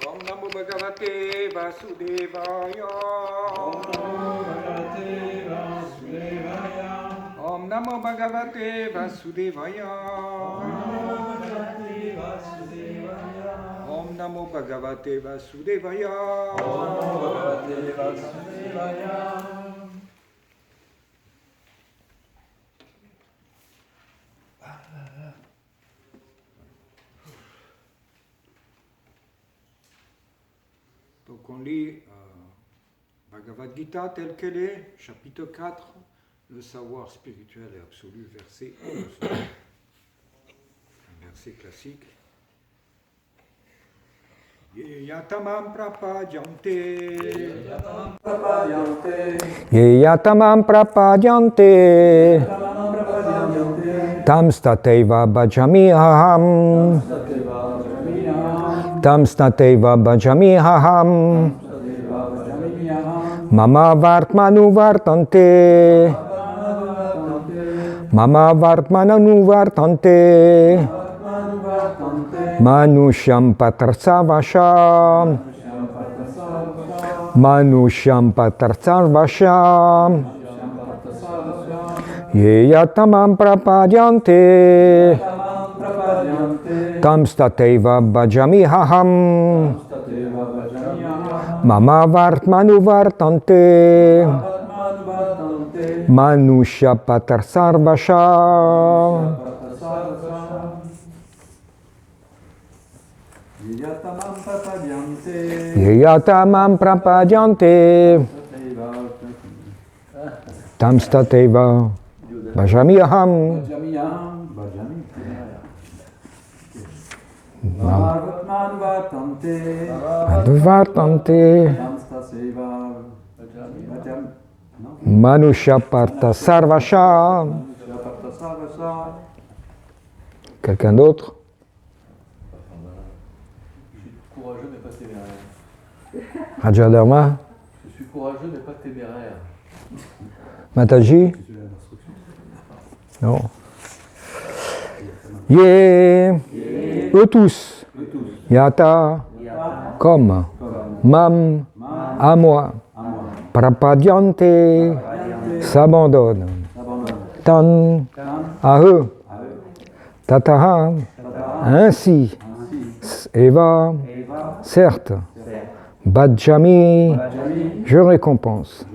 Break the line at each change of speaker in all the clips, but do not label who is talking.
Om Namo Bhagavate Vasudevaya.
Om Namo Bhagavate Vasudevaya.
Om Namo Bhagavate Vasudevaya. Om Namo Bhagavate Vasudevaya.
Om Namo Bhagavate Vasudevaya.
Donc on lit Bhagavad Gita telle qu'elle est, chapitre 4, le savoir spirituel et absolu, verset 11. Un verset classique. Ye yatamam prapadyante. Ye yatamam prapadyante. Tam stateva bhajami aham. Tam stateva bhajami aham. Mama vartmanu vartante. Mama vartmanu vartante. Manusham patrarsavasham. Manusham patrarsavasham. Ye yatamam prapadyante. Tam stateva bhajami aham. Mama vartmanu vartante. Manusha patarsarvasha. Yeyatamam prapadyante. Tam stateva bhajami aham. Vartante. Manusha parta sarvasha. Quelqu'un d'autre?
Je suis courageux mais pas téméraire.
Raja Dharma?
Je suis courageux mais pas téméraire.
Mataji? Non. Eux tous. Yata. Comme. Mam. À moi. Prapadyante. S'abandonne. Tan. À eux. Tataha. Ainsi. Eva. Certes. Bhajami. Je récompense.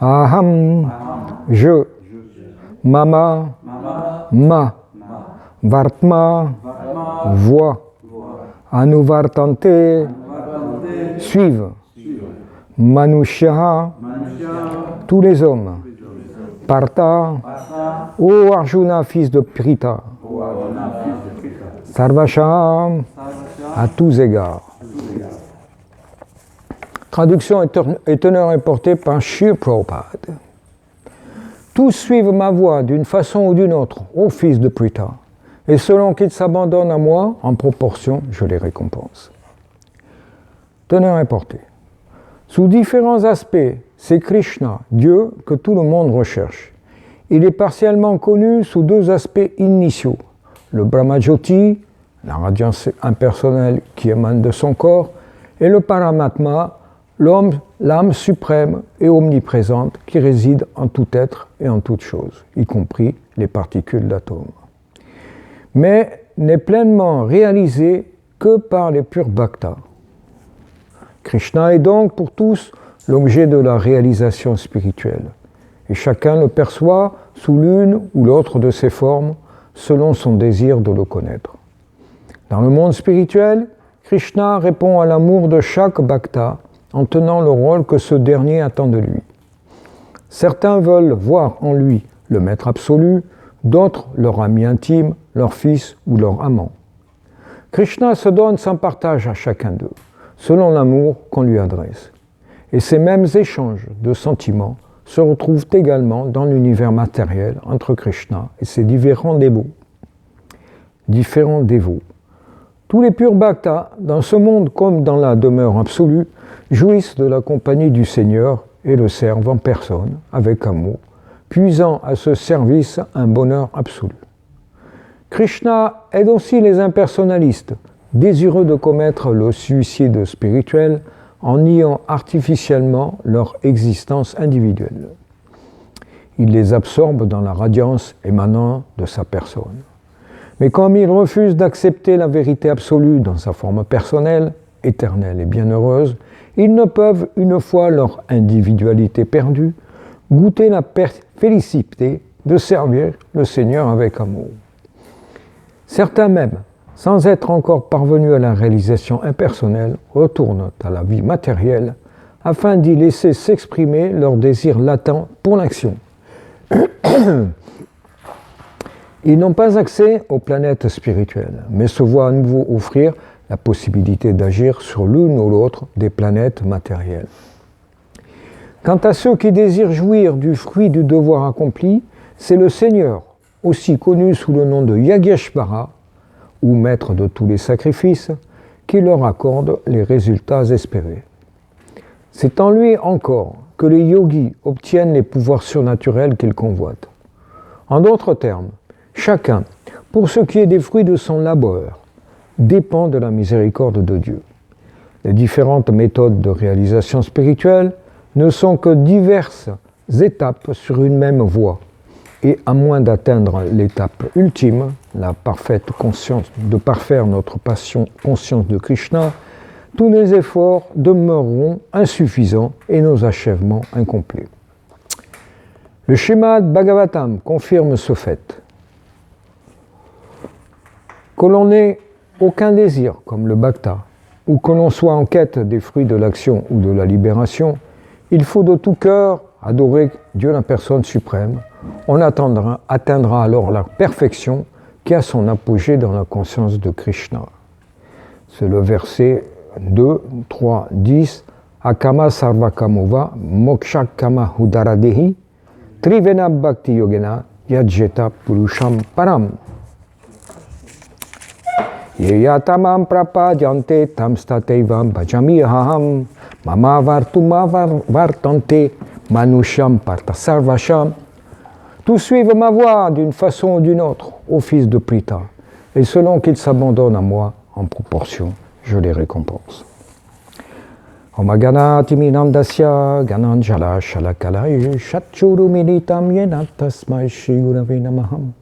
Aham. Je. Mama. Ma. Vartma. Voix. Anuvartante. Suivent. Manushya. Tous les hommes. Partha. Ô Arjuna, fils de Pritha. Sarvasha. À tous égards. Traduction et teneur importée par Srila Prabhupada. Tous suivent ma voie d'une façon ou d'une autre, ô fils de Pritha. Et selon qu'ils s'abandonnent à moi, en proportion, je les récompense. Teneur importée. Sous différents aspects, c'est Krishna, Dieu, que tout le monde recherche. Il est partiellement connu sous deux aspects initiaux. Le Brahmajyoti, la radiance impersonnelle qui émane de son corps, et le Paramatma, l'âme suprême et omniprésente qui réside en tout être et en toute chose, y compris les particules d'atomes. Mais n'est pleinement réalisé que par les purs bhaktas. Krishna est donc pour tous l'objet de la réalisation spirituelle, et chacun le perçoit sous l'une ou l'autre de ses formes, selon son désir de le connaître. Dans le monde spirituel, Krishna répond à l'amour de chaque bhakta en tenant le rôle que ce dernier attend de lui. Certains veulent voir en lui le maître absolu, d'autres leur ami intime, leur fils ou leur amant. Krishna se donne sans partage à chacun d'eux, selon l'amour qu'on lui adresse. Et ces mêmes échanges de sentiments se retrouvent également dans l'univers matériel entre Krishna et ses différents dévots. Tous les purs bhaktas, dans ce monde comme dans la demeure absolue, jouissent de la compagnie du Seigneur et le servent en personne, avec amour, puisant à ce service un bonheur absolu. Krishna aide aussi les impersonnalistes, désireux de commettre le suicide spirituel en niant artificiellement leur existence individuelle. Il les absorbe dans la radiance émanant de sa personne. Mais comme ils refusent d'accepter la vérité absolue dans sa forme personnelle, éternelle et bienheureuse, ils ne peuvent, une fois leur individualité perdue, goûter la félicité de servir le Seigneur avec amour. Certains même, sans être encore parvenus à la réalisation impersonnelle, retournent à la vie matérielle afin d'y laisser s'exprimer leur désir latent pour l'action. Ils n'ont pas accès aux planètes spirituelles, mais se voient à nouveau offrir la possibilité d'agir sur l'une ou l'autre des planètes matérielles. Quant à ceux qui désirent jouir du fruit du devoir accompli, c'est le Seigneur, aussi connu sous le nom de Yageshvara, ou maître de tous les sacrifices, qui leur accorde les résultats espérés. C'est en lui encore que les yogis obtiennent les pouvoirs surnaturels qu'ils convoitent. En d'autres termes, chacun, pour ce qui est des fruits de son labeur, dépend de la miséricorde de Dieu. Les différentes méthodes de réalisation spirituelle ne sont que diverses étapes sur une même voie, et à moins d'atteindre l'étape ultime, la parfaite conscience, de parfaire notre conscience de Krishna, tous nos efforts demeureront insuffisants et nos achèvements incomplets. Le Srimad Bhagavatam confirme ce fait. Que l'on n'ait aucun désir, comme le bhakta, ou que l'on soit en quête des fruits de l'action ou de la libération, il faut de tout cœur adorer Dieu la personne suprême. On atteindra alors la perfection qui a son apogée dans la conscience de Krishna. C'est le verset 2, 3, 10. Akama sarvakamova mokshakama hudaradehi trivena bhakti yogena yajeta purusham param. Yeyatamam prapadyante tamstatevam bhajami aham mama vartuma vartante manusham parta sarvasham. Tous suivent ma voie d'une façon ou d'une autre, ô fils de Pritha, et selon qu'ils s'abandonnent à moi en proportion, je les récompense. Omagana timinandasya gananjala shalakalai shatchuru militam yena tasmai shri gurave namaham.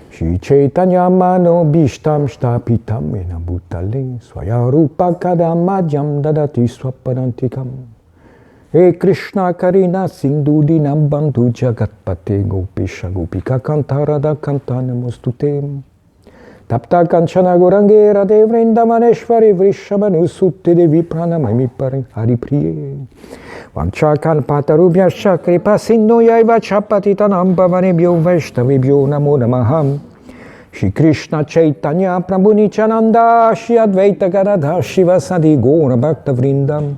Shri Chaitanya mano bishtam shtapitam yena bhutale swayarupa kadamadyam dadati swapadantikam. E Krishna Karina Sindudinam Bandhu Jagatpate Gopisha Gopika Kantarada Kantanamostute Tapta Kanchana Gorangera Devrindamaneshvari Vrishabhanu Sutte Devi Pranamami Haripriye Vanchakan Patarubhya Shakripa Sindhu Yaiva Chapatitanam Bhavanebhyo Vaishnavibhyo Namo Namaham Shri Krishna Chaitanya Prabhu Nityananda Shri Advaita Gadadhar Shivasadi Gaura Bhakta Vrindam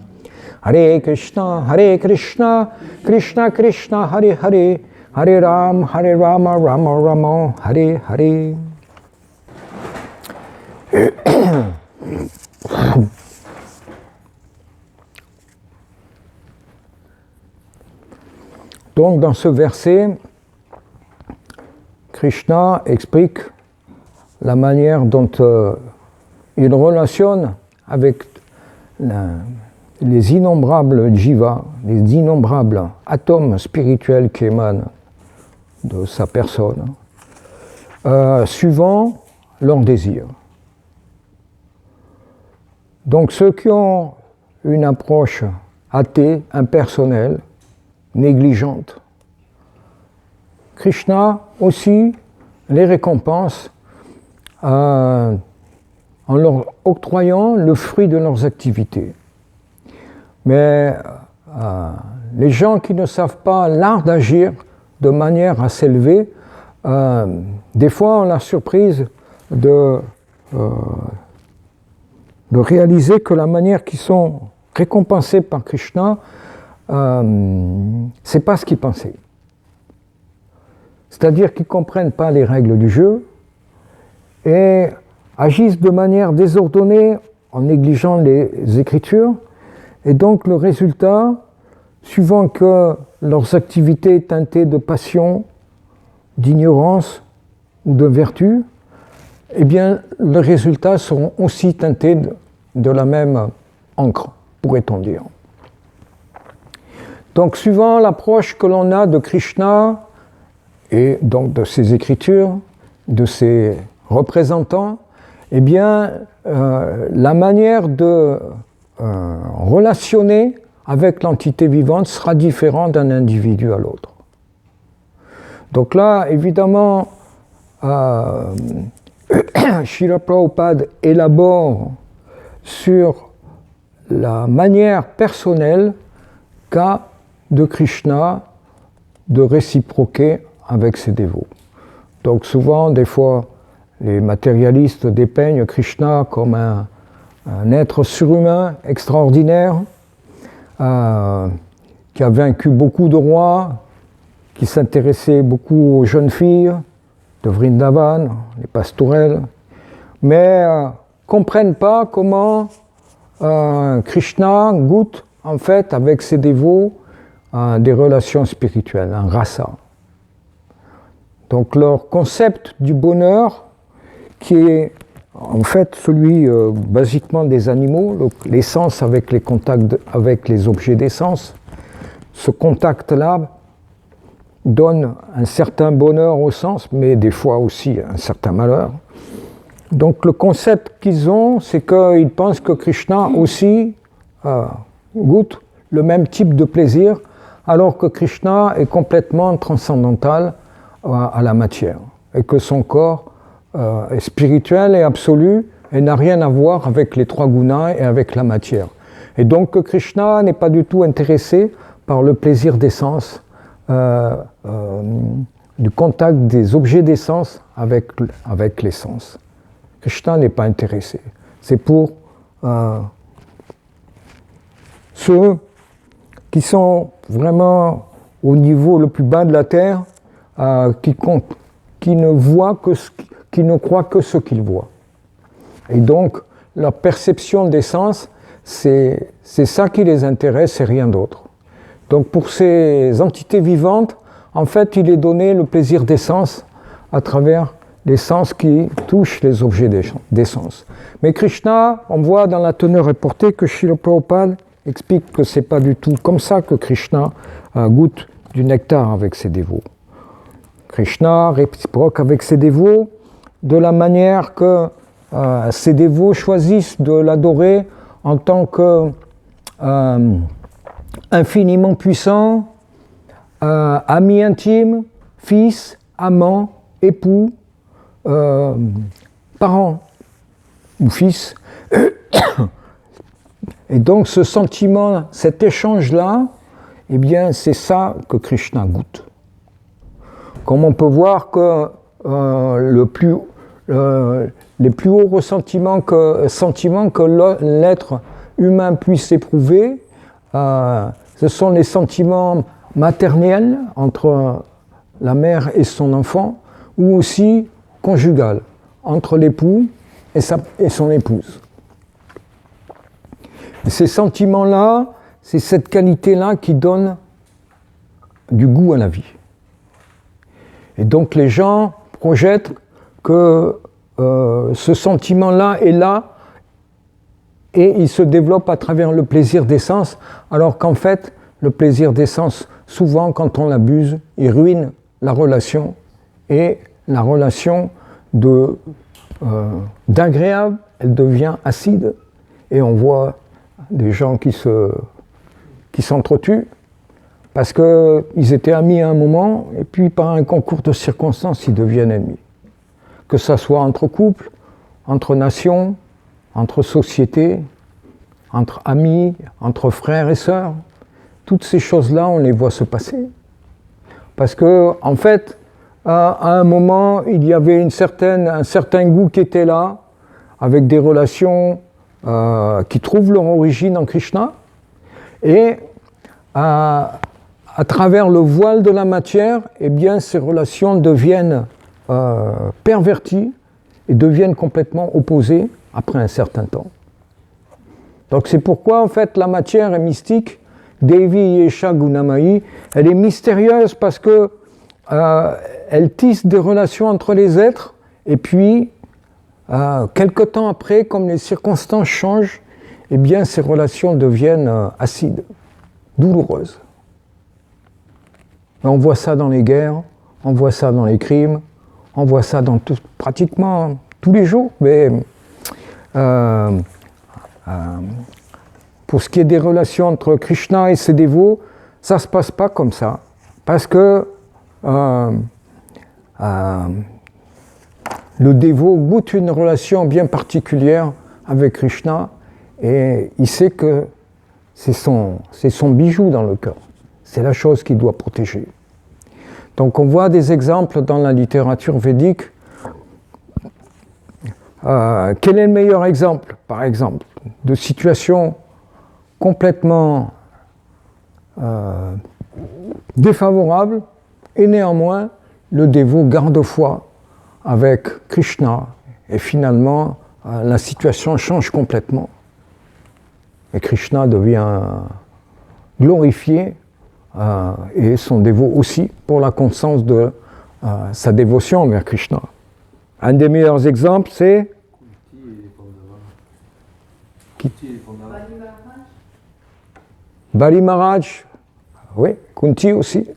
Hare Krishna, Krishna Krishna, Hare Hare, Hare Rama, Rama Rama, Hare Hare. Donc dans ce verset, Krishna explique la manière dont il relationne avec les innombrables jivas, les innombrables atomes spirituels qui émanent de sa personne, suivant leurs désirs. Donc ceux qui ont une approche athée, impersonnelle, négligente, Krishna aussi les récompense en leur octroyant le fruit de leurs activités. Mais les gens qui ne savent pas l'art d'agir de manière à s'élever des fois, on a la surprise de réaliser que la manière qu'ils sont récompensés par Krishna, c'est pas ce qu'ils pensaient. C'est-à-dire qu'ils ne comprennent pas les règles du jeu et agissent de manière désordonnée en négligeant les Écritures. Et donc le résultat, suivant que leurs activités teintées de passion, d'ignorance ou de vertu, eh bien les résultats seront aussi teintés de la même encre, pourrait-on dire. Donc suivant l'approche que l'on a de Krishna, et donc de ses écritures, de ses représentants, eh bien, la manière de relationner avec l'entité vivante sera différente d'un individu à l'autre. Donc là, évidemment, Srila Prabhupada élabore sur la manière personnelle qu'a de Krishna de réciproquer avec ses dévots. Donc souvent, des fois, les matérialistes dépeignent Krishna comme un être surhumain extraordinaire qui a vaincu beaucoup de rois, qui s'intéressait beaucoup aux jeunes filles de Vrindavan, les pastourelles, mais comprennent pas comment Krishna goûte en fait avec ses dévots des relations spirituelles, un rasa. Donc leur concept du bonheur, qui est en fait celui basiquement des animaux, les sens avec les contacts avec les objets des sens, ce contact-là donne un certain bonheur au sens, mais des fois aussi un certain malheur. Donc le concept qu'ils ont, c'est qu'ils pensent que Krishna aussi goûte le même type de plaisir, alors que Krishna est complètement transcendantal à la matière, et que son corps est spirituel et absolu, et n'a rien à voir avec les trois gunas et avec la matière. Et donc que Krishna n'est pas du tout intéressé par le plaisir des sens, du contact des objets des sens avec les sens. Krishna n'est pas intéressé. C'est pour ceux qui sont vraiment au niveau le plus bas de la terre, qui ne croient que ce qu'ils voient. Et donc, leur perception des sens, c'est ça qui les intéresse et rien d'autre. Donc pour ces entités vivantes, en fait, il est donné le plaisir des sens à travers les sens qui touchent les objets des sens. Mais Krishna, on voit dans la teneur reportée que Srila Prabhupada explique que ce n'est pas du tout comme ça que Krishna goûte du nectar avec ses dévots. Krishna réciproque avec ses dévots de la manière que ses dévots choisissent de l'adorer en tant que infiniment puissant, ami intime, fils, amant, époux, parent ou fils. Et donc ce sentiment, cet échange-là, eh bien c'est ça que Krishna goûte. Comme on peut voir que les plus hauts sentiments que l'être humain puisse éprouver, ce sont les sentiments maternels entre la mère et son enfant, ou aussi conjugal, entre l'époux et son épouse. Et ces sentiments-là, c'est cette qualité-là qui donne du goût à la vie. Et donc les gens projettent que ce sentiment-là est là et il se développe à travers le plaisir des sens, alors qu'en fait, le plaisir des sens, souvent quand on l'abuse, il ruine la relation, et la relation d'agréable, elle devient acide, et on voit des gens qui s'entretuent parce qu'ils étaient amis à un moment, et puis par un concours de circonstances, ils deviennent ennemis. Que ça soit entre couples, entre nations, entre sociétés, entre amis, entre frères et sœurs, toutes ces choses-là, on les voit se passer. Parce que, en fait, à un moment, il y avait un certain goût qui était là, avec des relations qui trouvent leur origine en Krishna, et à travers le voile de la matière, eh bien, ces relations deviennent perverties et deviennent complètement opposées après un certain temps. Donc c'est pourquoi en fait la matière est mystique. Devi Yesha Gunamai, elle est mystérieuse parce que elle tisse des relations entre les êtres, et puis quelque temps après, comme les circonstances changent, eh bien ces relations deviennent acides, douloureuses. Et on voit ça dans les guerres, on voit ça dans les crimes, on voit ça dans pratiquement tous les jours, mais pour ce qui est des relations entre Krishna et ses dévots, ça ne se passe pas comme ça. Parce que le dévot goûte une relation bien particulière avec Krishna et il sait que c'est son bijou dans le cœur. C'est la chose qu'il doit protéger. Donc on voit des exemples dans la littérature védique. Quel est le meilleur exemple, par exemple, de situation complètement défavorable, et néanmoins le dévot garde foi avec Krishna, et finalement la situation change complètement. Et Krishna devient glorifié, et son dévot aussi, pour la constance de sa dévotion envers Krishna. Un des meilleurs exemples, c'est Bali Maharaj, oui, Kunti aussi.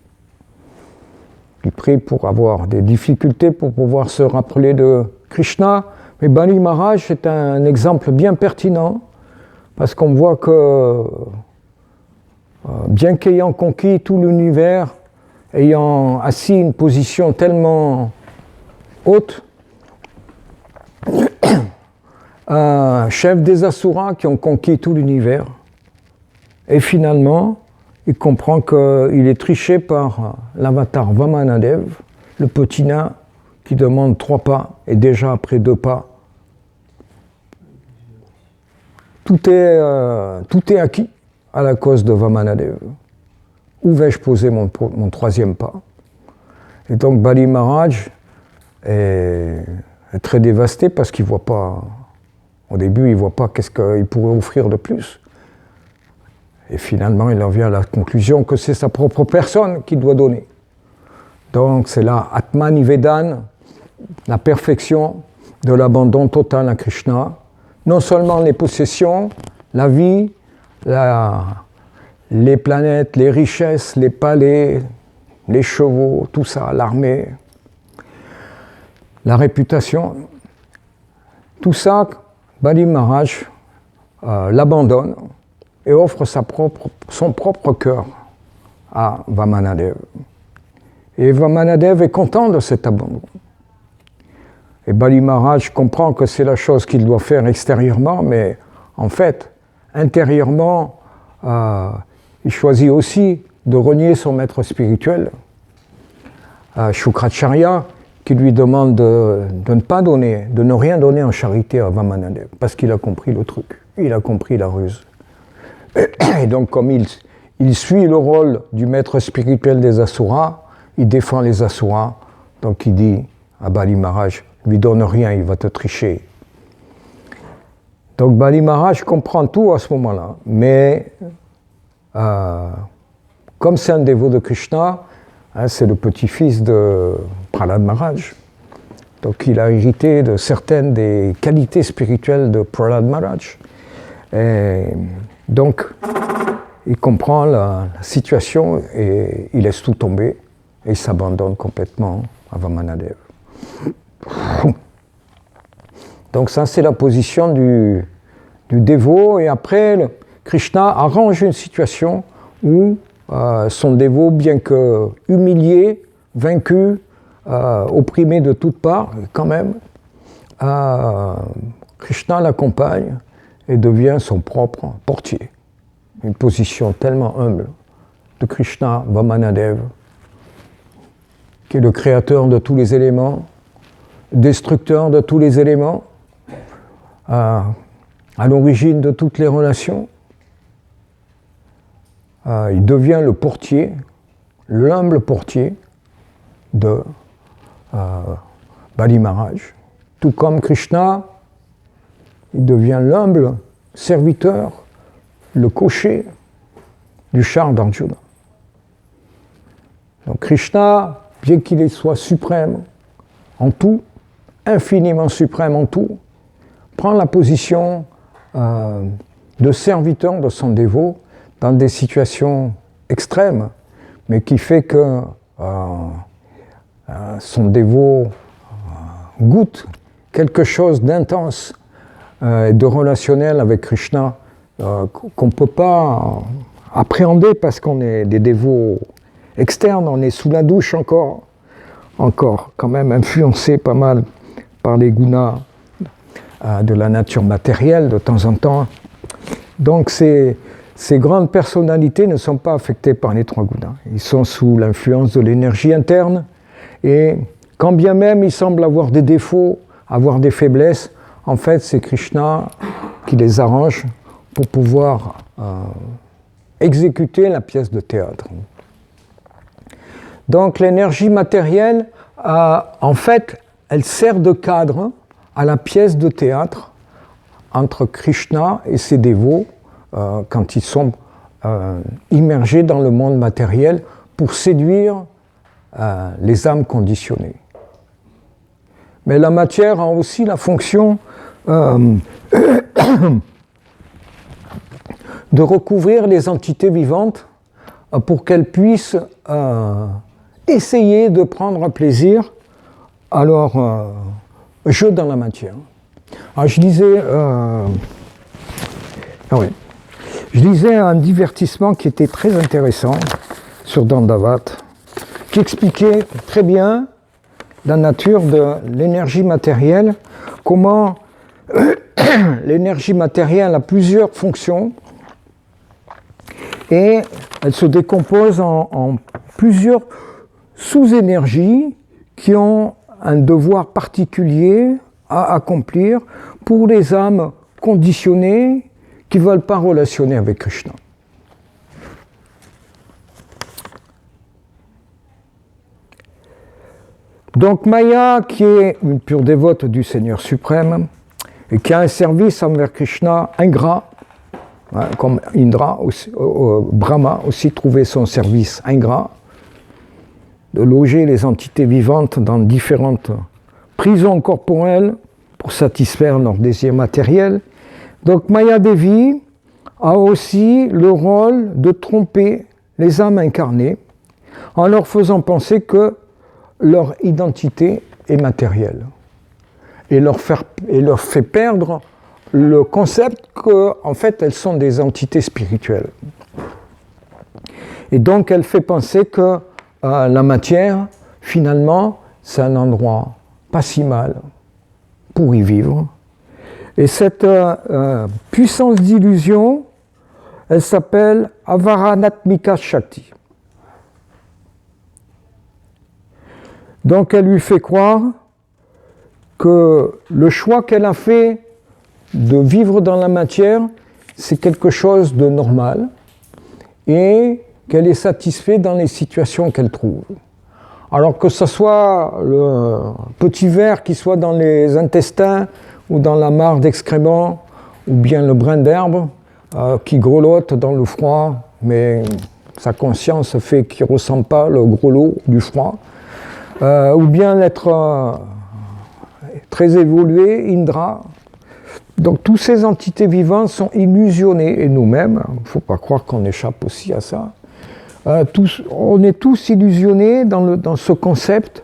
Il prie pour avoir des difficultés pour pouvoir se rappeler de Krishna. Mais Bali Maharaj est un exemple bien pertinent parce qu'on voit que, bien qu'ayant conquis tout l'univers, ayant assis une position tellement haute, chef des Asuras qui ont conquis tout l'univers, et finalement, il comprend qu'il est triché par l'avatar Vamanadev, le petit nain qui demande 3 pas, et déjà après 2 pas, tout est acquis à la cause de Vamanadev. Où vais-je poser mon 3e pas? Et donc Bali Maharaj est très dévasté parce qu'il voit pas, au début, il ne voit pas qu'est-ce qu'il pourrait offrir de plus. Et finalement, il en vient à la conclusion que c'est sa propre personne qu'il doit donner. Donc c'est là Atman Nivedan, la perfection de l'abandon total à Krishna. Non seulement les possessions, la vie, les planètes, les richesses, les palais, les chevaux, tout ça, l'armée, la réputation, tout ça, Bali Maharaj l'abandonne et offre son propre cœur à Vamanadev. Et Vamanadev est content de cet abandon. Et Bali Maharaj comprend que c'est la chose qu'il doit faire extérieurement, mais en fait, intérieurement, il choisit aussi de renier son maître spirituel, Shukracharya, qui lui demande de ne pas donner, de ne rien donner en charité à Vamanadev, parce qu'il a compris le truc, il a compris la ruse. Et donc, comme il suit le rôle du maître spirituel des Asuras, il défend les Asuras, donc il dit à Bali Maharaj, lui donne rien, il va te tricher. Donc Bali Maharaj comprend tout à ce moment-là, mais comme c'est un dévot de Krishna, c'est le petit-fils de Prahlad Maharaj. Donc il a hérité de certaines des qualités spirituelles de Prahlad Maharaj. Et donc il comprend la situation et il laisse tout tomber et il s'abandonne complètement à Vamanadev. Donc ça c'est la position du dévot, et après Krishna arrange une situation où son dévot, bien que humilié, vaincu, opprimé de toutes parts, quand même, Krishna l'accompagne et devient son propre portier. Une position tellement humble de Krishna, Vamanadev. qui est le créateur de tous les éléments, destructeur de tous les éléments, à l'origine de toutes les relations. Il devient le portier, l'humble portier de Bali Maharaj. Tout comme Krishna, il devient l'humble serviteur, le cocher du char d'Arjuna. Donc Krishna, bien qu'il soit suprême en tout, infiniment suprême en tout, prend la position de serviteur de son dévot dans des situations extrêmes, mais qui fait que son dévot goûte quelque chose d'intense et de relationnel avec Krishna qu'on ne peut pas appréhender parce qu'on est des dévots externes, on est sous la douche encore quand même influencé pas mal par les gunas de la nature matérielle de temps en temps. Donc ces grandes personnalités ne sont pas affectées par les trois gunas. Ils sont sous l'influence de l'énergie interne et quand bien même ils semblent avoir des défauts, avoir des faiblesses, en fait c'est Krishna qui les arrange pour pouvoir exécuter la pièce de théâtre. Donc l'énergie matérielle, en fait, elle sert de cadre à la pièce de théâtre entre Krishna et ses dévots quand ils sont immergés dans le monde matériel pour séduire les âmes conditionnées. Mais la matière a aussi la fonction de recouvrir les entités vivantes pour qu'elles puissent essayer de prendre plaisir à leur jeu dans la matière. Alors je lisais un divertissement qui était très intéressant sur Dandavat, qui expliquait très bien la nature de l'énergie matérielle, comment l'énergie matérielle a plusieurs fonctions et elle se décompose en plusieurs sous-énergies qui ont un devoir particulier à accomplir pour les âmes conditionnées qui ne veulent pas relationner avec Krishna. Donc Maya, qui est une pure dévote du Seigneur suprême, et qui a un service envers Krishna ingrat, comme Indra, aussi, Brahma aussi trouvait son service ingrat, de loger les entités vivantes dans différentes prisons corporelles pour satisfaire leurs désirs matériels. Donc Maya Devi a aussi le rôle de tromper les âmes incarnées en leur faisant penser que leur identité est matérielle et leur fait perdre le concept qu'en fait elles sont des entités spirituelles. Et donc elle fait penser que la matière, finalement, c'est un endroit pas si mal pour y vivre. Et cette puissance d'illusion, elle s'appelle Avaranatmika Shakti. Donc elle lui fait croire que le choix qu'elle a fait de vivre dans la matière, c'est quelque chose de normal et qu'elle est satisfaite dans les situations qu'elle trouve. Alors que ce soit le petit ver qui soit dans les intestins ou dans la mare d'excréments ou bien le brin d'herbe qui grelotte dans le froid, mais sa conscience fait qu'il ne ressent pas le grelot du froid, ou bien l'être très évolué, Indra. Donc toutes ces entités vivantes sont illusionnées, et nous-mêmes, il ne faut pas croire qu'on échappe aussi à ça. On est tous illusionnés dans ce concept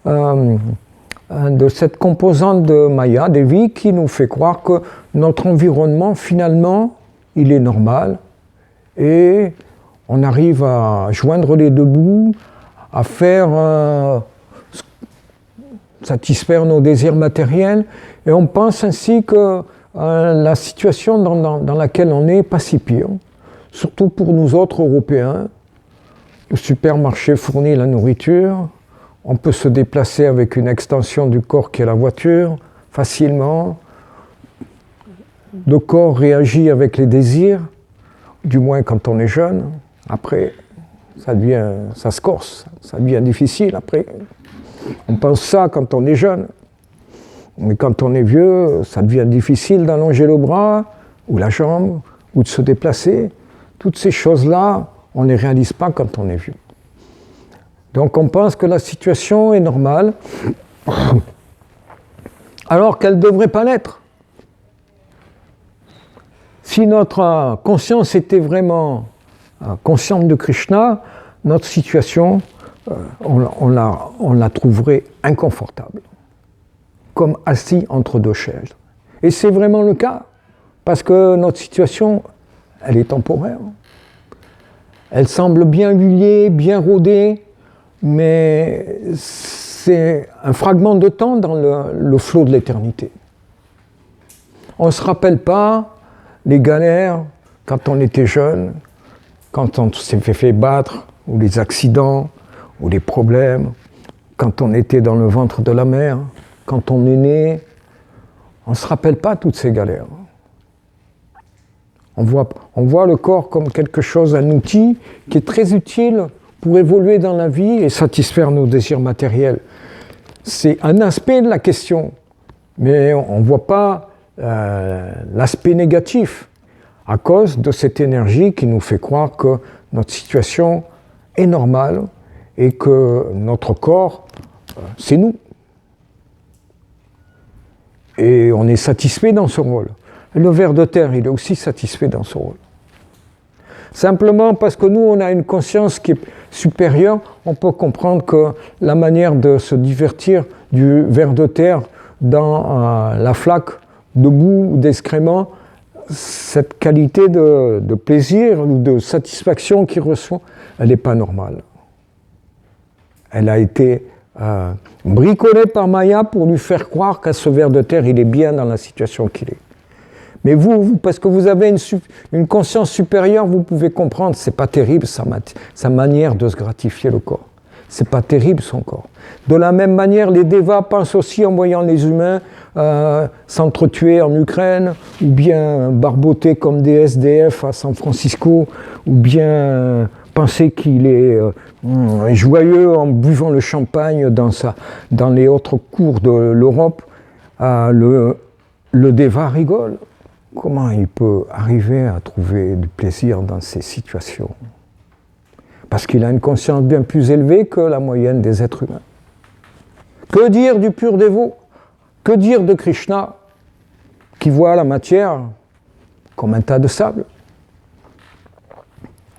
de cette composante de Maya Devi qui nous fait croire que notre environnement, finalement, il est normal et on arrive à joindre les deux bouts, à faire satisfaire nos désirs matériels et on pense ainsi que la situation dans laquelle on est pas si pire, surtout pour nous autres Européens. Le supermarché fournit la nourriture, on peut se déplacer avec une extension du corps qui est la voiture, facilement. Le corps réagit avec les désirs, du moins quand on est jeune. Après, ça se corse, ça devient difficile après. On pense ça quand on est jeune. Mais quand on est vieux, ça devient difficile d'allonger le bras, ou la jambe, ou de se déplacer. Toutes ces choses-là, on ne les réalise pas quand on est vieux. Donc on pense que la situation est normale, alors qu'elle ne devrait pas l'être. Si notre conscience était vraiment consciente de Krishna, notre situation, on la trouverait inconfortable, comme assis entre deux chaises. Et c'est vraiment le cas, parce que notre situation, elle est temporaire. Elle semble bien huilée, bien rodée, mais c'est un fragment de temps dans le flot de l'éternité. On ne se rappelle pas les galères quand on était jeune, quand on s'est fait battre, ou les accidents, ou les problèmes, quand on était dans le ventre de la mère, quand on est né. On ne se rappelle pas toutes ces galères. On voit le corps comme quelque chose, un outil qui est très utile pour évoluer dans la vie et satisfaire nos désirs matériels. C'est un aspect de la question, mais on ne voit pas l'aspect négatif à cause de cette énergie qui nous fait croire que notre situation est normale et que notre corps, c'est nous. Et on est satisfait dans ce rôle. Le ver de terre, il est aussi satisfait dans ce rôle. Simplement parce que nous, on a une conscience qui est supérieure, on peut comprendre que la manière de se divertir du ver de terre dans la flaque de boue ou d'excréments, cette qualité de plaisir ou de satisfaction qu'il reçoit, elle n'est pas normale. Elle a été bricolée par Maya pour lui faire croire qu'à ce ver de terre, il est bien dans la situation qu'il est. Mais vous, parce que vous avez une conscience supérieure, vous pouvez comprendre, c'est pas terrible sa manière de se gratifier le corps. C'est pas terrible son corps. De la même manière, les dévas pensent aussi en voyant les humains s'entretuer en Ukraine, ou bien barboter comme des SDF à San Francisco, ou bien penser qu'il est joyeux en buvant le champagne dans les autres cours de l'Europe. Le déva rigole. Comment il peut arriver à trouver du plaisir dans ces situations? Parce qu'il a une conscience bien plus élevée que la moyenne des êtres humains. Que dire du pur dévot? Que dire de Krishna, qui voit la matière comme un tas de sable,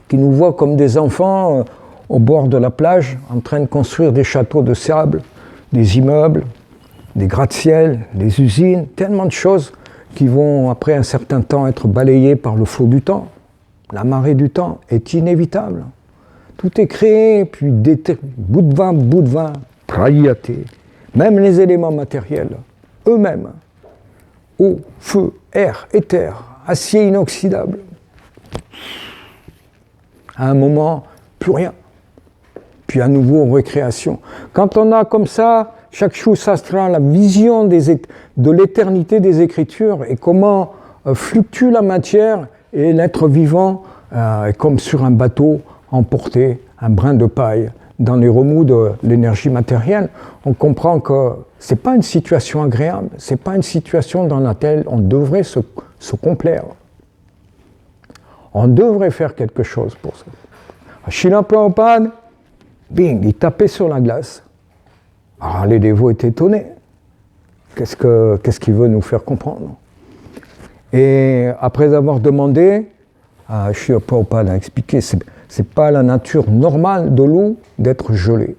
qui nous voit comme des enfants au bord de la plage, en train de construire des châteaux de sable, des immeubles, des gratte-ciel, des usines, tellement de choses qui vont, après un certain temps, être balayées par le flot du temps. La marée du temps est inévitable. Tout est créé, puis bout de vin, prayaté. Même les éléments matériels, eux-mêmes, eau, feu, air, éther, acier inoxydable. À un moment, plus rien. Puis à nouveau, recréation. Quand on a comme ça, chaque Shastra, la vision de l'éternité des Écritures et comment fluctue la matière et l'être vivant est comme sur un bateau emporté, un brin de paille dans les remous de l'énergie matérielle, on comprend que ce n'est pas une situation agréable, ce n'est pas une situation dans laquelle on devrait se complaire. On devrait faire quelque chose pour ça. Srila Prabhupada, bing, il tapait sur la glace. Alors les dévots étaient étonnés. Qu'est-ce qu'il veut nous faire comprendre? Et après avoir demandé, Srila Prabhupada a expliqué, c'est pas la nature normale de l'eau d'être gelée.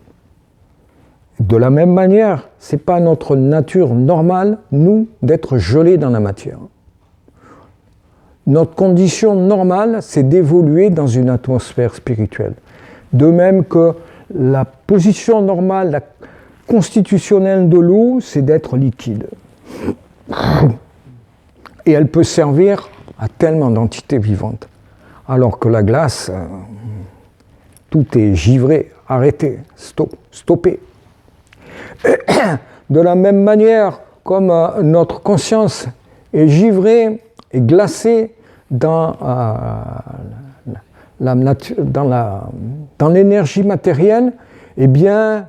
De la même manière, c'est pas notre nature normale, nous, d'être gelés dans la matière. Notre condition normale, c'est d'évoluer dans une atmosphère spirituelle. De même que la position normale, la constitutionnelle de l'eau, c'est d'être liquide. Et elle peut servir à tellement d'entités vivantes. Alors que la glace, tout est givré, arrêté, stoppé. De la même manière, comme notre conscience est givrée et glacée dans l'énergie matérielle, eh bien,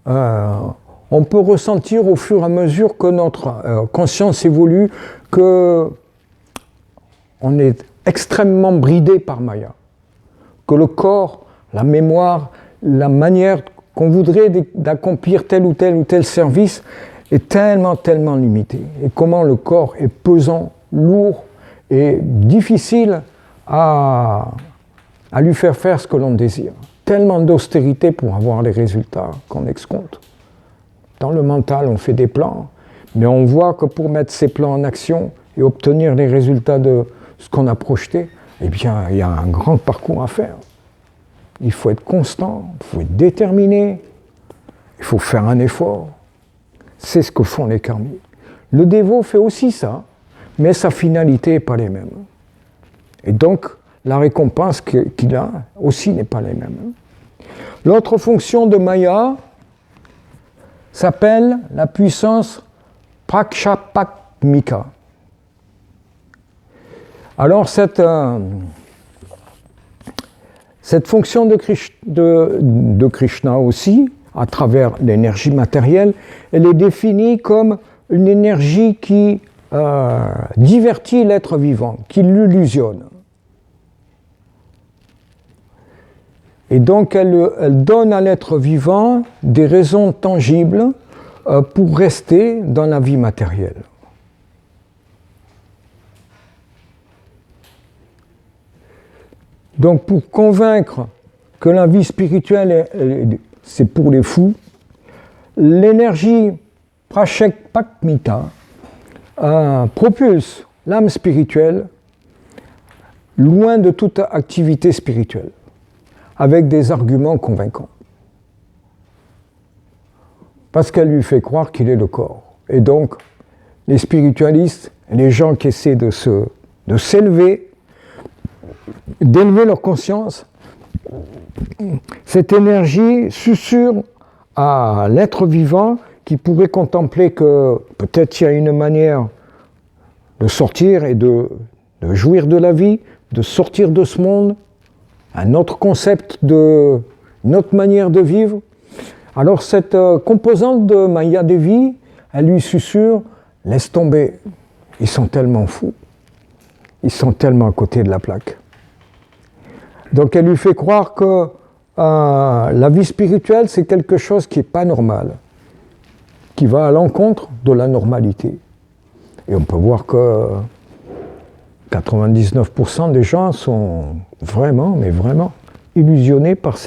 on peut ressentir au fur et à mesure que notre conscience évolue que on est extrêmement bridé par Maya, que le corps, la mémoire, la manière qu'on voudrait d'accomplir tel ou tel service est tellement limité. Et comment le corps est pesant, lourd et difficile à lui faire ce que l'on désire. Tellement d'austérité pour avoir les résultats qu'on escompte. Dans le mental, on fait des plans, mais on voit que pour mettre ces plans en action et obtenir les résultats de ce qu'on a projeté, eh bien, il y a un grand parcours à faire. Il faut être constant, il faut être déterminé, il faut faire un effort. C'est ce que font les karmiques. Le dévot fait aussi ça, mais sa finalité n'est pas les mêmes. Et donc, la récompense qu'il a aussi n'est pas les mêmes. L'autre fonction de Maya s'appelle la puissance Prakshapatmika. Alors, cette fonction de Krishna aussi, à travers l'énergie matérielle, elle est définie comme une énergie qui divertit l'être vivant, qui l'illusionne. Et donc elle donne à l'être vivant des raisons tangibles pour rester dans la vie matérielle. Donc pour convaincre que la vie spirituelle c'est pour les fous, l'énergie Prakshapatmika propulse l'âme spirituelle loin de toute activité spirituelle, avec des arguments convaincants. Parce qu'elle lui fait croire qu'il est le corps. Et donc, les spiritualistes, les gens qui essaient de s'élever, d'élever leur conscience, cette énergie susurre à l'être vivant qui pourrait contempler que peut-être il y a une manière de sortir et de jouir de la vie, de sortir de ce monde, un autre concept, une autre manière de vivre. Alors cette composante de Maya Devi, elle lui susurre, laisse tomber, ils sont tellement fous, ils sont tellement à côté de la plaque. Donc elle lui fait croire que la vie spirituelle c'est quelque chose qui n'est pas normal, qui va à l'encontre de la normalité. Et on peut voir que 99% des gens sont vraiment illusionnés par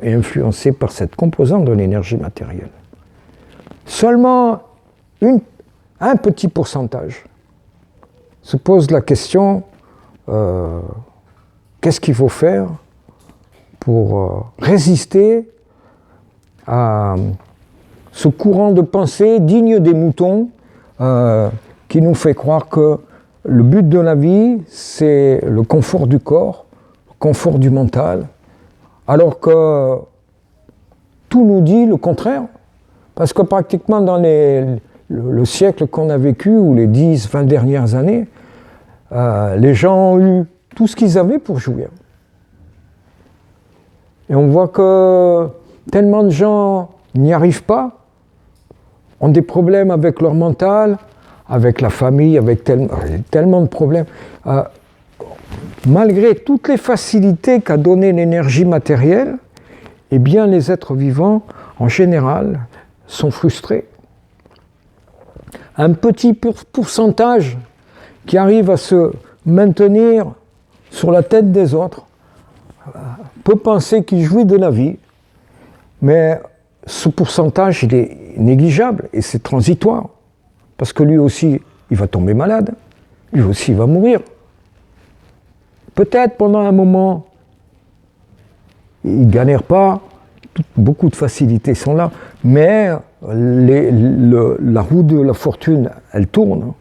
et influencés par cette composante de l'énergie matérielle. Seulement un petit pourcentage se pose la question qu'est-ce qu'il faut faire pour résister à ce courant de pensée digne des moutons qui nous fait croire que le but de la vie, c'est le confort du corps, le confort du mental, alors que tout nous dit le contraire. Parce que pratiquement dans le siècle qu'on a vécu, ou les 10, 20 dernières années, les gens ont eu tout ce qu'ils avaient pour jouir. Et on voit que tellement de gens n'y arrivent pas, ont des problèmes avec leur mental, avec la famille, avec tellement de problèmes. Malgré toutes les facilités qu'a donné l'énergie matérielle, eh bien les êtres vivants, en général, sont frustrés. Un petit pourcentage qui arrive à se maintenir sur la tête des autres peut penser qu'il jouit de la vie, mais ce pourcentage, il est négligeable et c'est transitoire. Parce que lui aussi, il va tomber malade, lui aussi, il va mourir. Peut-être pendant un moment, il ne galère pas, beaucoup de facilités sont là, mais la roue de la fortune, elle tourne.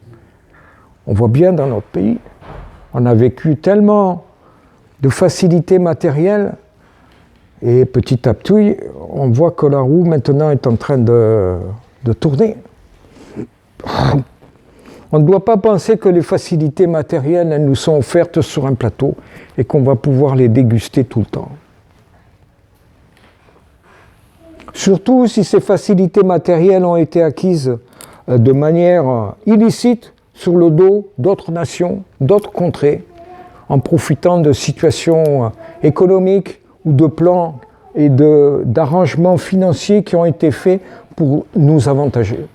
On voit bien dans notre pays, on a vécu tellement de facilités matérielles Et petit à petit, on voit que la roue maintenant est en train de tourner. On ne doit pas penser que les facilités matérielles, elles nous sont offertes sur un plateau et qu'on va pouvoir les déguster tout le temps. Surtout si ces facilités matérielles ont été acquises de manière illicite sur le dos d'autres nations, d'autres contrées, en profitant de situations économiques ou de plans et d'arrangements financiers qui ont été faits pour nous avantager.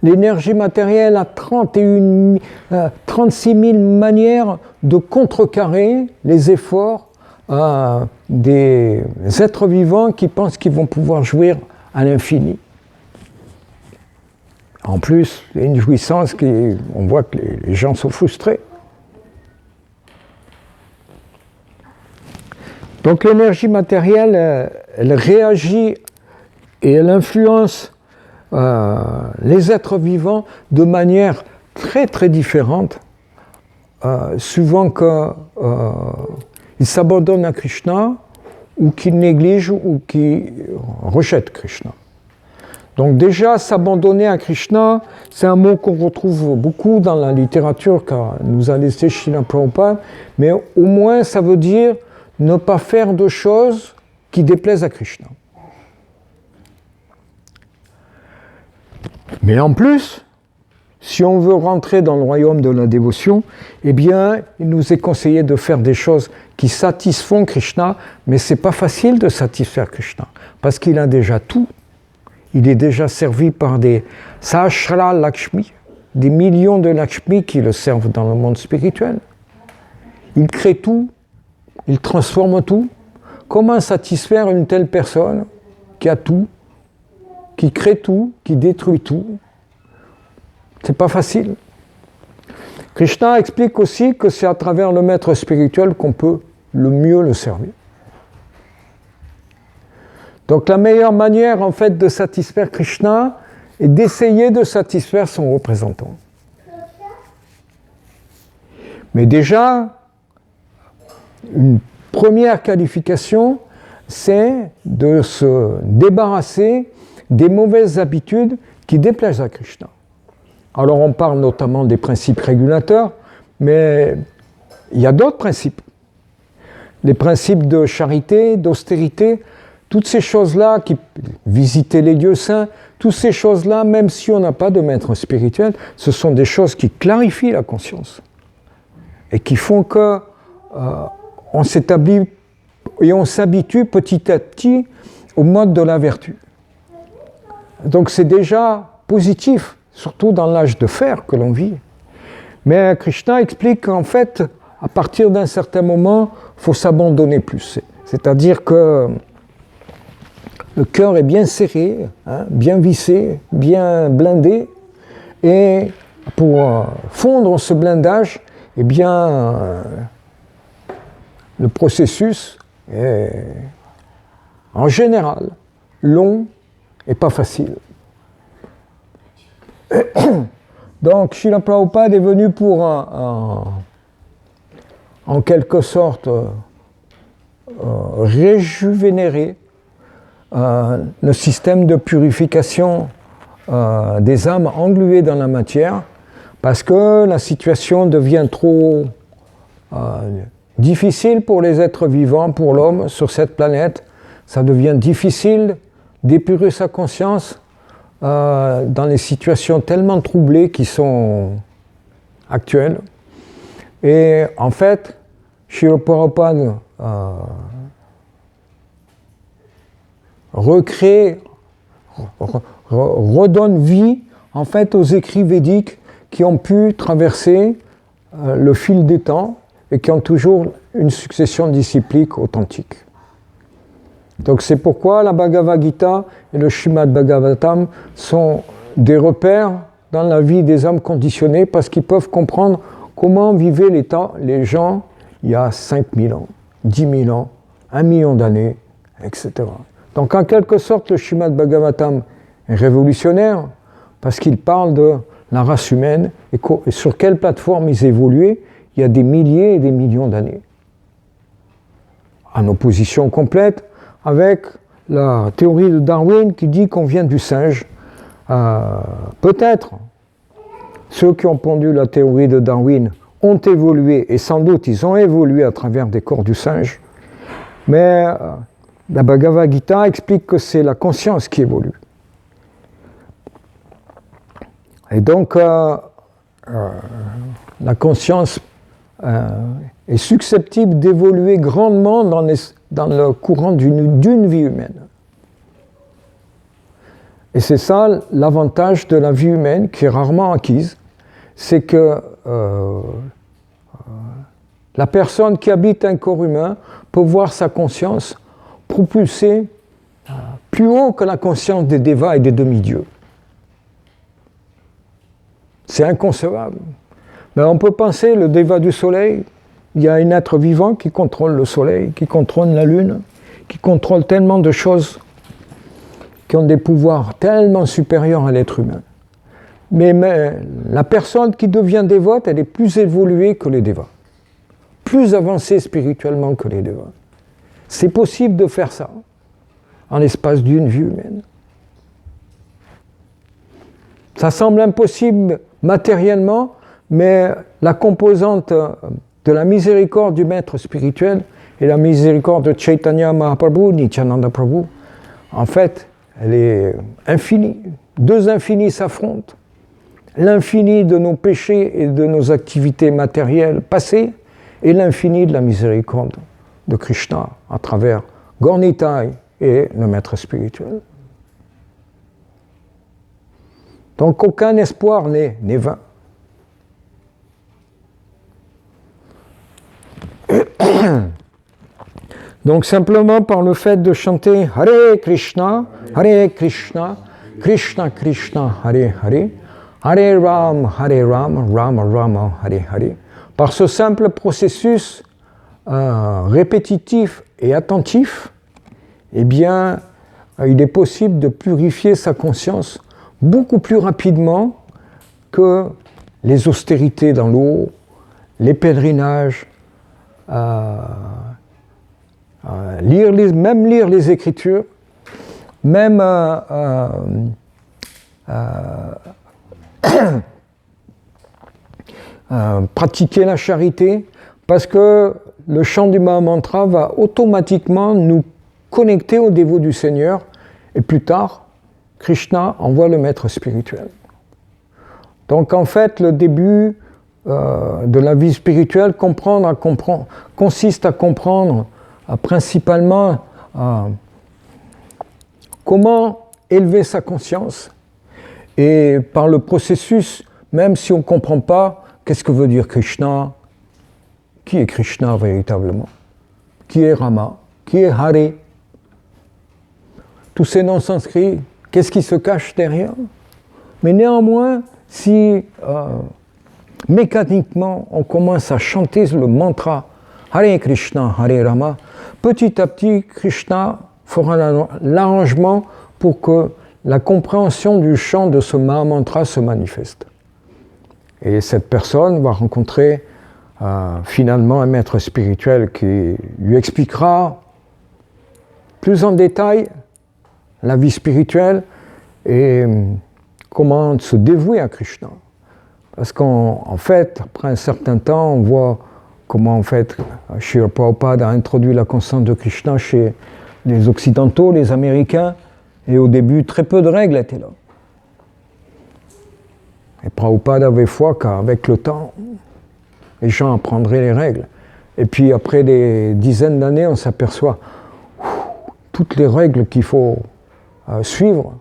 L'énergie matérielle a 36 000 manières de contrecarrer les efforts des êtres vivants qui pensent qu'ils vont pouvoir jouir à l'infini. En plus, il y a une jouissance on voit que les gens sont frustrés. Donc l'énergie matérielle, elle réagit et elle influence les êtres vivants de manière très très différente, suivant qu'ils s'abandonnent à Krishna ou qu'ils négligent ou qu'ils rejettent Krishna. Donc déjà, s'abandonner à Krishna, c'est un mot qu'on retrouve beaucoup dans la littérature que nous a laissé Srila Prabhupada, mais au moins ça veut dire ne pas faire de choses qui déplaisent à Krishna. Mais en plus, si on veut rentrer dans le royaume de la dévotion, eh bien, il nous est conseillé de faire des choses qui satisfont Krishna, mais ce n'est pas facile de satisfaire Krishna, parce qu'il a déjà tout. Il est déjà servi par des Sahasrara Lakshmi, des millions de Lakshmi qui le servent dans le monde spirituel. Il crée tout, il transforme tout. Comment satisfaire une telle personne qui a tout, qui crée tout, qui détruit tout? C'est pas facile. Krishna explique aussi que c'est à travers le maître spirituel qu'on peut le mieux le servir. Donc la meilleure manière en fait de satisfaire Krishna est d'essayer de satisfaire son représentant. Mais déjà, une première qualification, c'est de se débarrasser des mauvaises habitudes qui déplaisent à Krishna. Alors on parle notamment des principes régulateurs, mais il y a d'autres principes. Les principes de charité, d'austérité, toutes ces choses-là, visiter les lieux saints, toutes ces choses-là, même si on n'a pas de maître spirituel, ce sont des choses qui clarifient la conscience et qui font que on s'établit et on s'habitue petit à petit au mode de la vertu. Donc c'est déjà positif, surtout dans l'âge de fer que l'on vit. Mais Krishna explique qu'en fait, à partir d'un certain moment, il faut s'abandonner plus. C'est-à-dire que le cœur est bien serré, bien vissé, bien blindé, et pour fondre ce blindage, eh bien, le processus est en général long et pas facile. Donc, Srila Prabhupada est venu pour, en quelque sorte, réjuvénérer le système de purification des âmes engluées dans la matière, parce que la situation devient trop difficile pour les êtres vivants, pour l'homme sur cette planète. Ça devient difficile d'épurer sa conscience dans les situations tellement troublées qui sont actuelles. Et en fait, Srila Prabhupada recrée, redonne vie en fait aux écrits védiques qui ont pu traverser le fil des temps et qui ont toujours une succession disciplique authentique. Donc c'est pourquoi la Bhagavad Gita et le Srimad Bhagavatam sont des repères dans la vie des âmes conditionnées parce qu'ils peuvent comprendre comment vivaient les gens il y a 5000 ans, 10 000 ans, 1 million d'années, etc. Donc en quelque sorte, le Srimad Bhagavatam est révolutionnaire parce qu'il parle de la race humaine et sur quelle plateforme ils évoluaient il y a des milliers et des millions d'années. en opposition complète avec la théorie de Darwin qui dit qu'on vient du singe. Peut-être ceux qui ont pondu la théorie de Darwin ont évolué, et sans doute ils ont évolué à travers des corps du singe, mais la Bhagavad Gita explique que c'est la conscience qui évolue. Et donc la conscience est susceptible d'évoluer grandement dans le courant d'une vie humaine. Et c'est ça l'avantage de la vie humaine qui est rarement acquise, c'est que la personne qui habite un corps humain peut voir sa conscience propulsée plus haut que la conscience des dévas et des demi-dieux. C'est inconcevable. Mais on peut penser, le déva du soleil, il y a un être vivant qui contrôle le soleil, qui contrôle la lune, qui contrôle tellement de choses qui ont des pouvoirs tellement supérieurs à l'être humain. Mais la personne qui devient dévote, elle est plus évoluée que les dévas, plus avancée spirituellement que les dévas. C'est possible de faire ça en l'espace d'une vie humaine. Ça semble impossible matériellement, mais la composante de la miséricorde du maître spirituel et la miséricorde de Chaitanya Mahaprabhu, Nityananda Prabhu, en fait, elle est infinie. Deux infinis s'affrontent. L'infini de nos péchés et de nos activités matérielles passées et l'infini de la miséricorde de Krishna à travers Gaur Nitai et le maître spirituel. Donc aucun espoir n'est vain. Donc simplement par le fait de chanter Hare Krishna, Krishna Krishna, Hare Hare, Hare Ram, Rama Rama, Hare Hare, par ce simple processus répétitif et attentif, eh bien, il est possible de purifier sa conscience beaucoup plus rapidement que les austérités dans l'eau, les pèlerinages, lire les Écritures, même pratiquer la charité, parce que le chant du Mahamantra va automatiquement nous connecter au dévot du Seigneur, et plus tard, Krishna envoie le maître spirituel. Donc en fait, le début de la vie spirituelle consiste à comprendre principalement comment élever sa conscience, et par le processus, même si on ne comprend pas qu'est-ce que veut dire Krishna, qui est Krishna véritablement, qui est Rama, qui est Hare, tous ces noms sanscrits, qu'est-ce qui se cache derrière? Mais néanmoins, si mécaniquement on commence à chanter le mantra Hare Krishna, Hare Rama, petit à petit, Krishna fera l'arrangement pour que la compréhension du chant de ce Mahamantra se manifeste. Et cette personne va rencontrer finalement un maître spirituel qui lui expliquera plus en détail la vie spirituelle et comment se dévouer à Krishna. Parce qu'en fait, après un certain temps, on voit comment en fait Srila Prabhupada a introduit la conscience de Krishna chez les Occidentaux, les Américains, et au début, très peu de règles étaient là. Et Prabhupada avait foi qu'avec le temps, les gens apprendraient les règles. Et puis après des dizaines d'années, on s'aperçoit toutes les règles qu'il faut suivre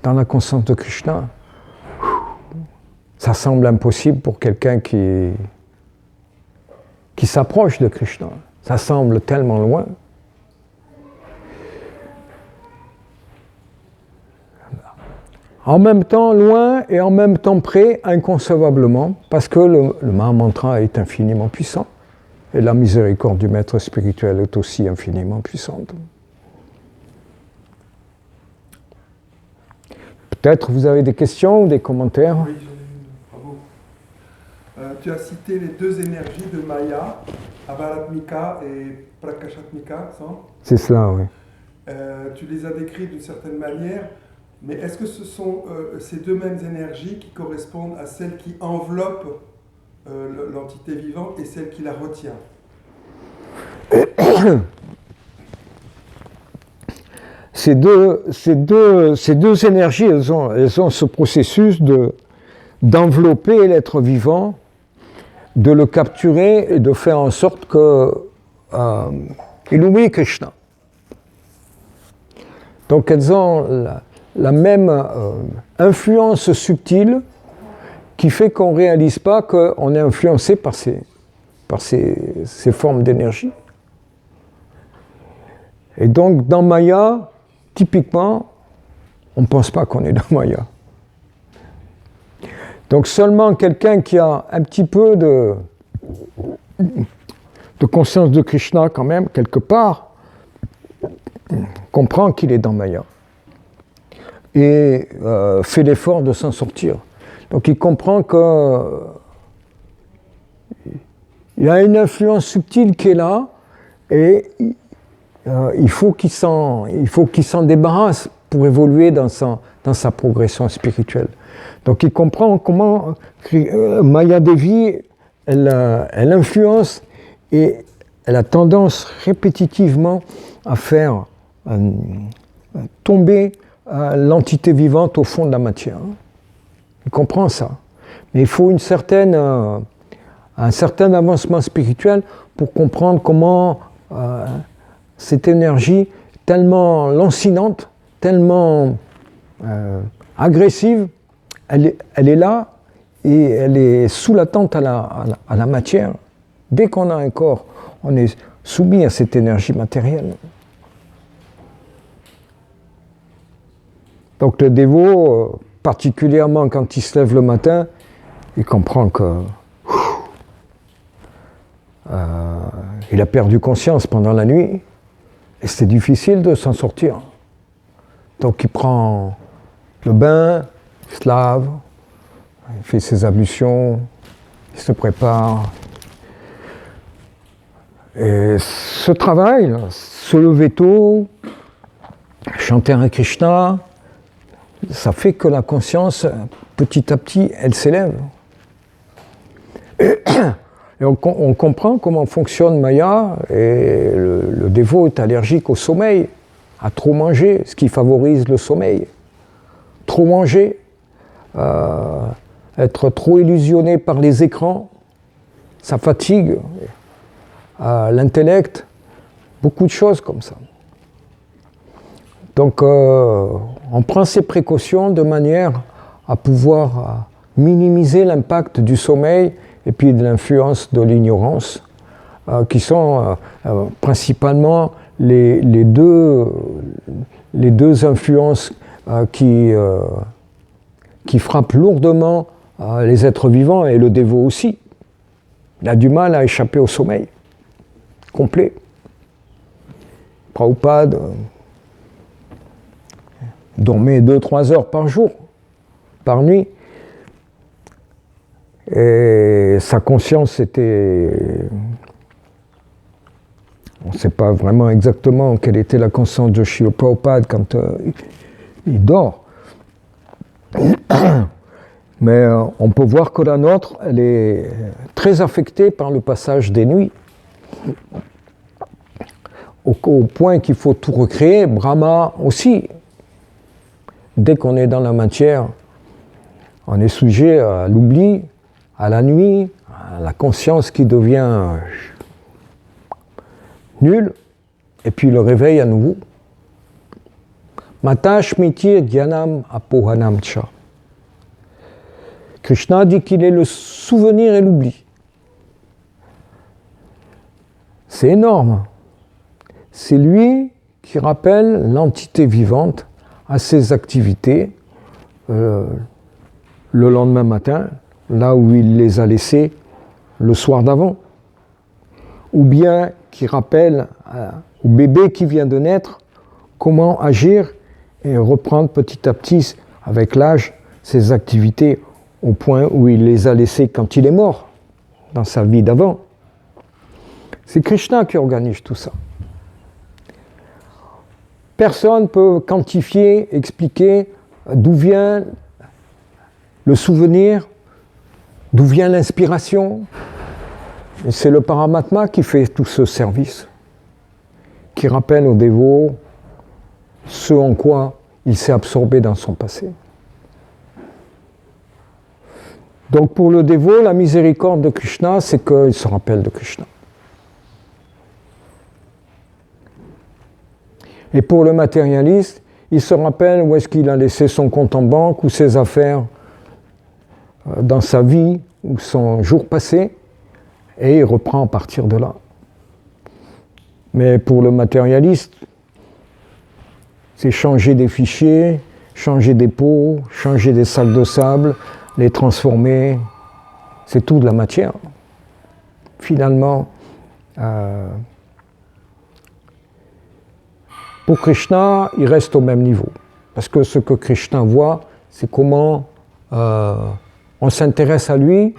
dans la conscience de Krishna. Ça semble impossible pour quelqu'un qui s'approche de Krishna. Ça semble tellement loin. En même temps loin et en même temps près, inconcevablement, parce que le Mahamantra est infiniment puissant et la miséricorde du maître spirituel est aussi infiniment puissante. Peut-être vous avez des questions ou des commentaires?
Oui, j'en ai une. Bravo. Tu as cité les deux énergies de Maya, Avaratmika et Prakashatmika, ça.
C'est cela, oui.
Tu les as décrits d'une certaine manière, mais est-ce que ce sont ces deux mêmes énergies qui correspondent à celle qui enveloppe l'entité vivante et celle qui la retient?
Ces deux énergies, elles ont ce processus d'envelopper l'être vivant, de le capturer et de faire en sorte qu'il oublie Krishna. Donc elles ont la même influence subtile qui fait qu'on ne réalise pas qu'on est influencé par ces formes d'énergie. Et donc dans Maya, typiquement, on ne pense pas qu'on est dans Maya. Donc seulement quelqu'un qui a un petit peu de conscience de Krishna quand même, quelque part, comprend qu'il est dans Maya et fait l'effort de s'en sortir. Donc il comprend qu'il y a une influence subtile qui est là et il faut qu'il s'en débarrasse pour évoluer dans sa progression spirituelle. Donc il comprend comment Maya Devi, elle influence et elle a tendance répétitivement à faire tomber l'entité vivante au fond de la matière. Il comprend ça. Mais il faut un certain avancement spirituel pour comprendre comment cette énergie tellement lancinante, tellement agressive, elle est là et elle est sous l'attente à la matière. Dès qu'on a un corps, on est soumis à cette énergie matérielle. Donc le dévot, particulièrement quand il se lève le matin, il comprend que il a perdu conscience pendant la nuit et c'est difficile de s'en sortir. Donc il prend le bain, il se lave, il fait ses ablutions, il se prépare. Et ce travail, se lever tôt, chanter Hare Krishna, ça fait que la conscience, petit à petit, elle s'élève. Et on comprend comment fonctionne Maya, et le dévot est allergique au sommeil, à trop manger, ce qui favorise le sommeil. Trop manger, être trop illusionné par les écrans, ça fatigue l'intellect, beaucoup de choses comme ça. Donc on prend ces précautions de manière à pouvoir minimiser l'impact du sommeil et puis de l'influence de l'ignorance, qui sont principalement les deux influences qui frappent lourdement les êtres vivants et le dévot aussi. Il a du mal à échapper au sommeil complet. Prabhupada dormait 2-3 heures par jour, par nuit. Et sa conscience était... On ne sait pas vraiment exactement quelle était la conscience de Srila Prabhupada quand il dort. Mais on peut voir que la nôtre, elle est très affectée par le passage des nuits. Au point qu'il faut tout recréer, Brahma aussi. Dès qu'on est dans la matière, on est sujet à l'oubli, à la nuit, à la conscience qui devient nulle, et puis le réveil à nouveau. Mata Shmiti Dhyanam Apohanam Cha. Krishna dit qu'il est le souvenir et l'oubli. C'est énorme. C'est lui qui rappelle l'entité vivante à ses activités le lendemain matin, là où il les a laissées le soir d'avant. Ou bien qui rappelle au bébé qui vient de naître comment agir et reprendre petit à petit, avec l'âge, ses activités au point où il les a laissées quand il est mort, dans sa vie d'avant. C'est Krishna qui organise tout ça. Personne ne peut quantifier, expliquer d'où vient le souvenir, d'où vient l'inspiration. Et c'est le Paramatma qui fait tout ce service, qui rappelle aux dévots ce en quoi il s'est absorbé dans son passé. Donc pour le dévot, la miséricorde de Krishna, c'est qu'il se rappelle de Krishna. Et pour le matérialiste, il se rappelle où est-ce qu'il a laissé son compte en banque ou ses affaires dans sa vie ou son jour passé, et il reprend à partir de là. Mais pour le matérialiste, c'est changer des fichiers, changer des pots, changer des sacs de sable, les transformer, c'est tout de la matière. Finalement, pour Krishna, il reste au même niveau. Parce que ce que Krishna voit, c'est comment on s'intéresse à lui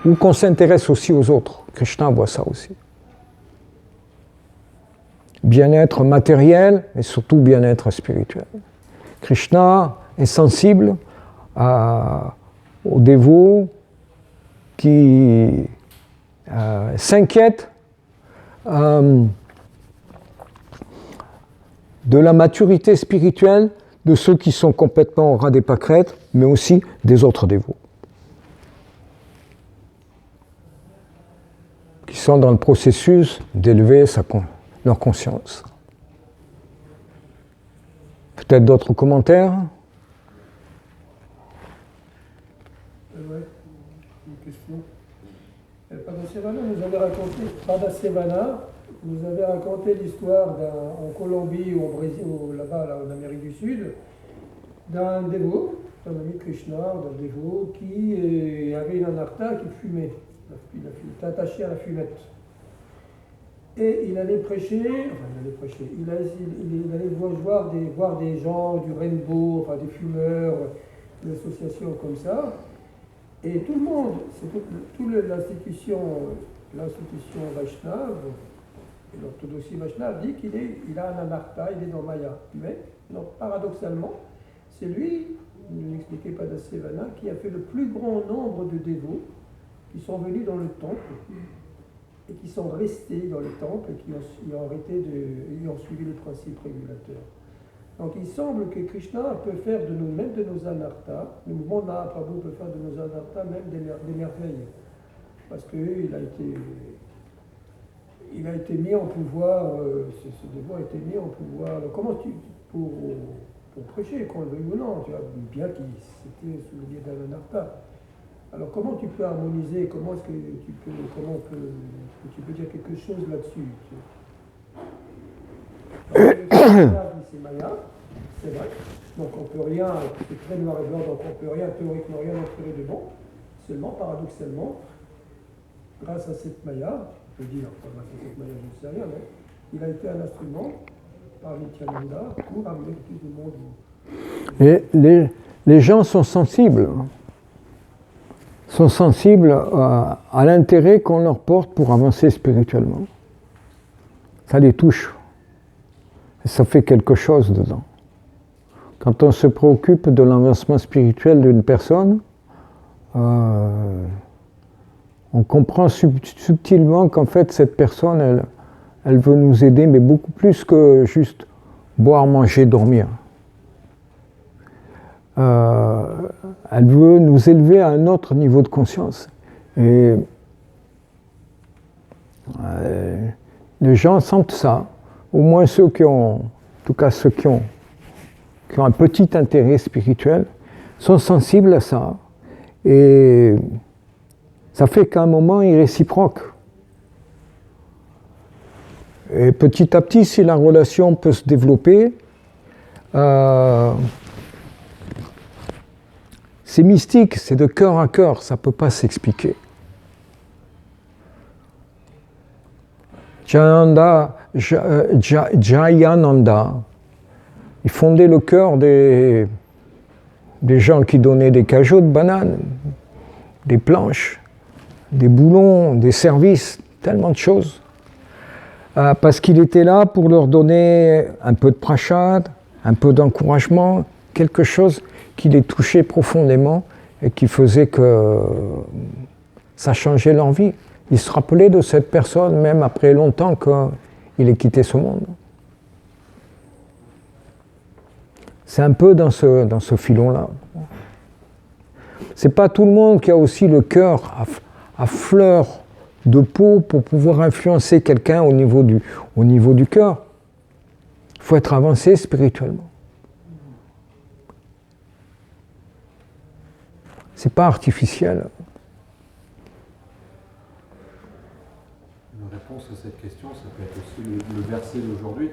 ou qu'on s'intéresse aussi aux autres. Krishna voit ça aussi. Bien-être matériel, mais surtout bien-être spirituel. Krishna est sensible aux dévots qui s'inquiètent de la maturité spirituelle de ceux qui sont complètement au ras des pâquerettes, mais aussi des autres dévots, qui sont dans le processus d'élever leur conscience. Peut-être d'autres commentaires?
Ouais, une question. Padasevana nous avait raconté l'histoire en Colombie ou au Brésil, ou là-bas, là, en Amérique du Sud, d'un dévot, d'un ami Krishna, d'un dévot qui avait une anartha qui fumait. Il était attaché à la fumette. Et il allait prêcher, il allait voir des gens du Rainbow, enfin des fumeurs, des associations comme ça. Et tout le monde, toute l'institution Vaishnava, l'orthodoxie Vaishnava, dit qu'il a un anartha, il est dans Maya. Mais, non, paradoxalement, c'est lui, nous l'expliquait Padasevana, qui a fait le plus grand nombre de dévots qui sont venus dans le temple et qui sont restés dans le temple et qui ont suivi les principes régulateurs. Donc il semble que Krishna peut faire de nous, même de nos anarthas, le mouvement Mahaprabhu peut faire de nos anarthas même des merveilles. Parce qu'il a été mis en pouvoir, ce dévot a été mis en pouvoir. Alors, comment pour prêcher, qu'on le veuille ou non, tu vois, bien qu'il c'était sous le biais d'un anartha. Alors comment tu peux harmoniser, comment tu peux dire quelque chose là-dessus? C'est Maya, c'est vrai. Donc on peut rien, c'est très noir et blanc, donc on peut rien, théoriquement rien en tirer de bon. Seulement, paradoxalement, grâce à cette Maya, je peux dire, grâce à cette Maya, je ne sais rien, mais il a été un instrument par Nityananda pour amener plus de monde.
Et les gens sont sensibles à l'intérêt qu'on leur porte pour avancer spirituellement. Ça les touche. Et ça fait quelque chose dedans. Quand on se préoccupe de l'avancement spirituel d'une personne, on comprend subtilement qu'en fait cette personne, elle veut nous aider, mais beaucoup plus que juste boire, manger, dormir. Elle veut nous élever à un autre niveau de conscience. Et les gens sentent ça. Au moins ceux qui ont un petit intérêt spirituel, sont sensibles à ça. Et ça fait qu'à un moment, ils réciproquent. Et petit à petit, si la relation peut se développer, c'est mystique, c'est de cœur à cœur, ça ne peut pas s'expliquer. Jayananda, il fondait le cœur des gens qui donnaient des cajots de bananes, des planches, des boulons, des services, tellement de choses. parce qu'il était là pour leur donner un peu de prashad, un peu d'encouragement, quelque chose qui les touchait profondément et qui faisait que ça changeait leur vie. Ils se rappelaient de cette personne même après longtemps qu'il ait quitté ce monde. C'est un peu dans ce filon-là. C'est pas tout le monde qui a aussi le cœur à fleur de peau pour pouvoir influencer quelqu'un au niveau du cœur. Il faut être avancé spirituellement. C'est pas artificiel.
Une réponse à cette question, ça peut être aussi le verset d'aujourd'hui.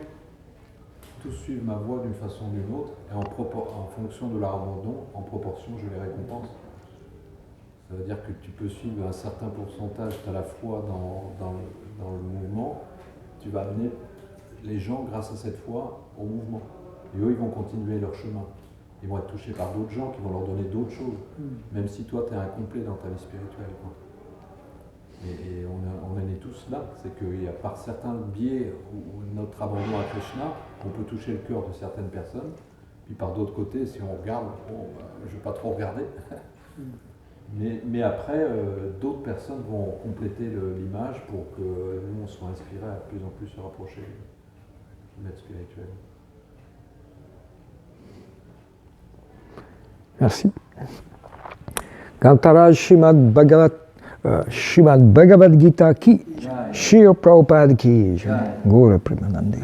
Tous suivent ma voie d'une façon ou d'une autre, et en fonction de leur abandon, en proportion, je les récompense. Ça veut dire que tu peux suivre un certain pourcentage à la foi dans le mouvement, tu vas amener les gens, grâce à cette foi, au mouvement. Et eux, ils vont continuer leur chemin. Ils vont être touchés par d'autres gens qui vont leur donner d'autres choses, même si toi, tu es incomplet dans ta vie spirituelle. Quoi. Et on en est tous là, c'est qu'il y a par certains biais où notre abandon à Krishna, on peut toucher le cœur de certaines personnes, puis par d'autres côtés, si on regarde, bon, je ne vais pas trop regarder, mais après, d'autres personnes vont compléter l'image pour que nous, on soit inspirés à plus en plus se rapprocher du maître spirituel.
Merci. Gantara Srimad Bhagavad Gita ki, Srila Prabhupada ki, Gaura Premanande.